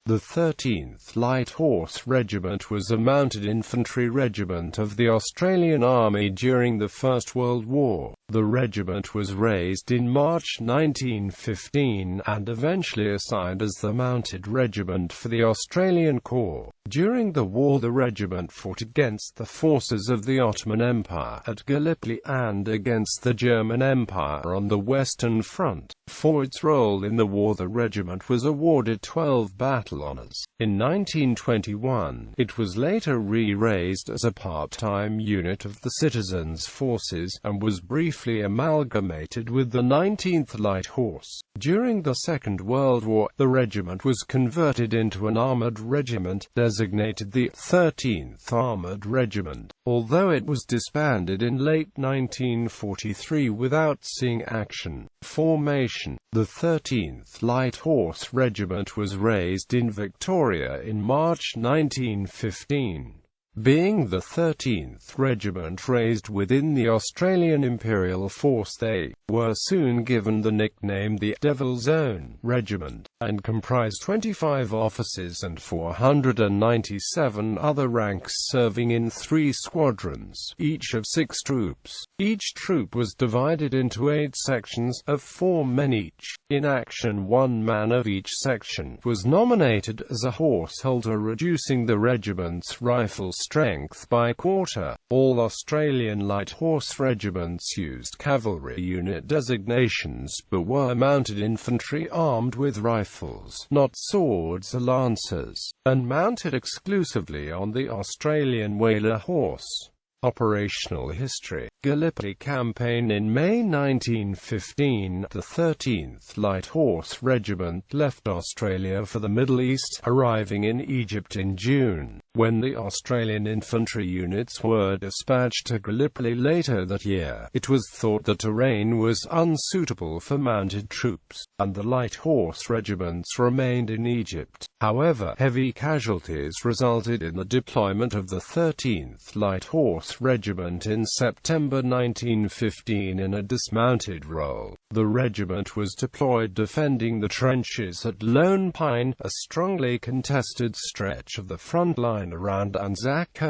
The 13th Light Horse Regiment was a mounted infantry regiment of the Australian Army during the First World War. The regiment was raised in March 1915, and eventually assigned as the mounted regiment for the Australian Corps. During the war, the regiment fought against the forces of the Ottoman Empire at Gallipoli, and against the German Empire on the Western Front. For its role in the war, the regiment was awarded 12 battle honours. In 1921, it was later re-raised as a part-time unit of the Citizens' Forces, and was briefly amalgamated with the 19th Light Horse. During the Second World War, the regiment was converted into an armoured regiment, designated the 13th Armoured Regiment, although it was disbanded in late 1943 without seeing action. Formation. The 13th Light Horse Regiment was raised in Victoria in March 1915. Being the 13th Regiment raised within the Australian Imperial Force, they were soon given the nickname the Devil's Own Regiment, and comprised 25 officers and 497 other ranks, serving in 3 squadrons, each of 6 troops. Each troop was divided into 8 sections, of 4 men each. In action, 1 man of each section was nominated as a horse holder, reducing the regiment's rifle strength by a quarter. All Australian Light Horse Regiments used cavalry unit designations, but were mounted infantry armed with rifles, not swords or lancers, and mounted exclusively on the Australian Whaler horse. Operational history. Gallipoli Campaign. In May 1915, the 13th Light Horse Regiment left Australia for the Middle East, arriving in Egypt in June. When the Australian infantry units were dispatched to Gallipoli later that year, it was thought the terrain was unsuitable for mounted troops, and the Light Horse regiments remained in Egypt. However, heavy casualties resulted in the deployment of the 13th Light Horse Regiment in September 1915 in a dismounted role. The regiment was deployed defending the trenches at Lone Pine, a strongly contested stretch of the front line around Anzac.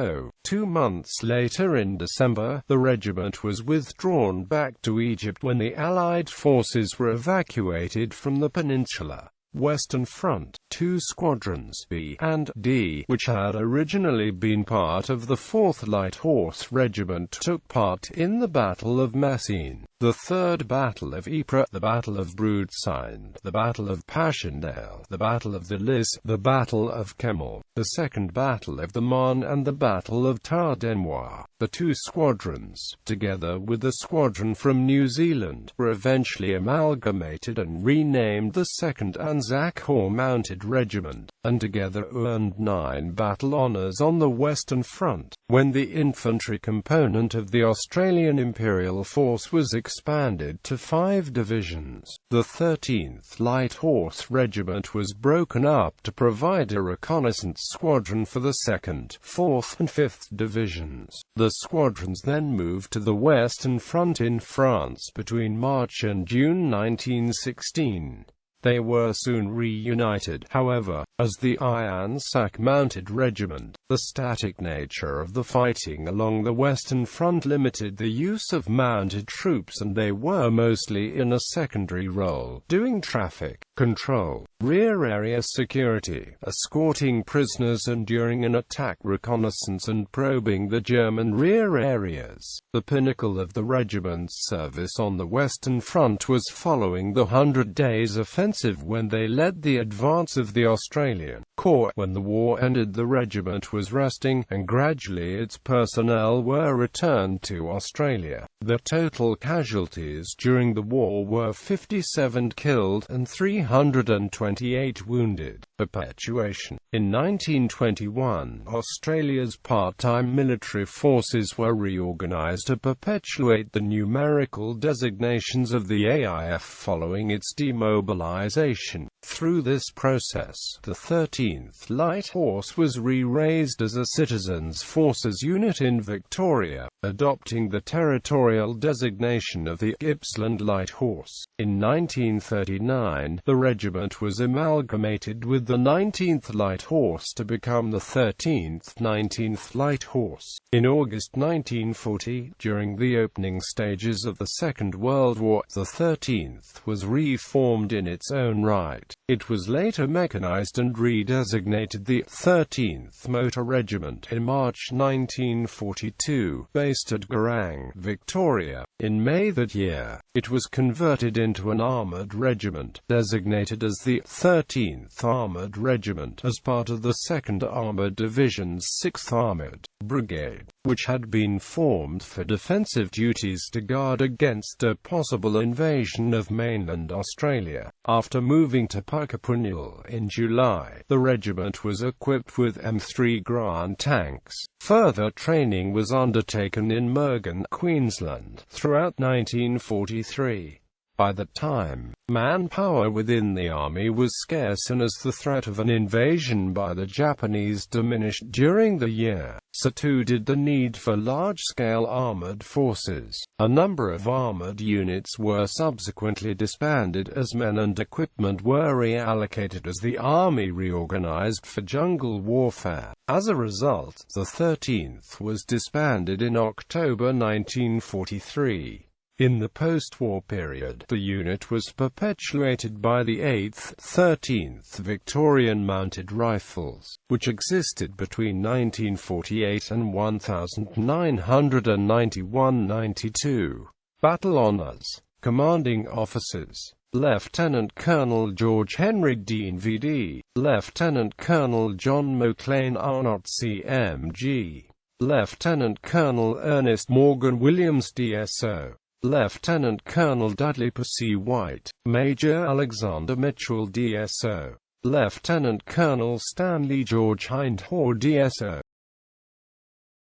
2 months later, in December, the regiment was withdrawn back to Egypt when the Allied forces were evacuated from the peninsula. Western Front. 2 squadrons, B and D, which had originally been part of the 4th Light Horse Regiment, took part in the Battle of Messines, the 3rd Battle of Ypres, the Battle of Broadside, the Battle of Passchendaele, the Battle of the Lys, the Battle of Kemmel, the 2nd Battle of the Marne, and the Battle of Tardenois. The 2 squadrons, together with the squadron from New Zealand, were eventually amalgamated and renamed the 2nd Anzac Corps Mounted Regiment, and together earned 9 battle honours on the Western Front. When the infantry component of the Australian Imperial Force was expanded to 5 divisions, the 13th Light Horse Regiment was broken up to provide a reconnaissance squadron for the 2nd, 4th and 5th Divisions. The squadrons then moved to the Western Front in France between March and June 1916. They were soon reunited, however, as the Anzac Mounted Regiment. The static nature of the fighting along the Western Front limited the use of mounted troops, and they were mostly in a secondary role, doing traffic control, rear area security, escorting prisoners, and during an attack reconnaissance and probing the German rear areas. The pinnacle of the regiment's service on the Western Front was following the 100 Days Offensive, when they led the advance of the Australian Corps. When the war ended, the regiment was resting, and gradually its personnel were returned to Australia. The total casualties during the war were 57 killed and 328 wounded. Perpetuation. In 1921, Australia's part-time military forces were reorganised to perpetuate the numerical designations of the AIF following its demobilisation. Through this process, the 13th Light Horse was re-raised as a Citizens Forces unit in Victoria, adopting the territorial designation of the Gippsland Light Horse. In 1939, the regiment was amalgamated with the 19th Light Horse to become the 13th 19th Light Horse. In August 1940, during the opening stages of the Second World War, the 13th was reformed in its own right. It was later mechanized and redesignated the 13th Motor Regiment in March 1942, based at Garang, Victoria. In May that year, it was converted into an armoured regiment, designated as the 13th Armoured Regiment, as part of the 2nd Armoured Division's 6th Armoured Brigade, which had been formed for defensive duties to guard against a possible invasion of mainland Australia. After moving to Pukepunjal in July, the regiment was equipped with M3 Grand tanks. Further training was undertaken in Murgon, Queensland, throughout 1943. By that time, manpower within the army was scarce, and as the threat of an invasion by the Japanese diminished during the year, so too did the need for large-scale armored forces. A number of armored units were subsequently disbanded as men and equipment were reallocated as the army reorganized for jungle warfare. As a result, the 13th was disbanded in October 1943. In the post-war period, the unit was perpetuated by the 8th, 13th Victorian Mounted Rifles, which existed between 1948 and 1991–92. Battle Honours. Commanding Officers: Lieutenant Colonel George Henry Dean VD, Lieutenant Colonel John McLean Arnott CMG, Lieutenant Colonel Ernest Morgan Williams DSO, Lieutenant Colonel Dudley Percy White, Major Alexander Mitchell DSO, Lieutenant Colonel Stanley George Hindhaugh DSO.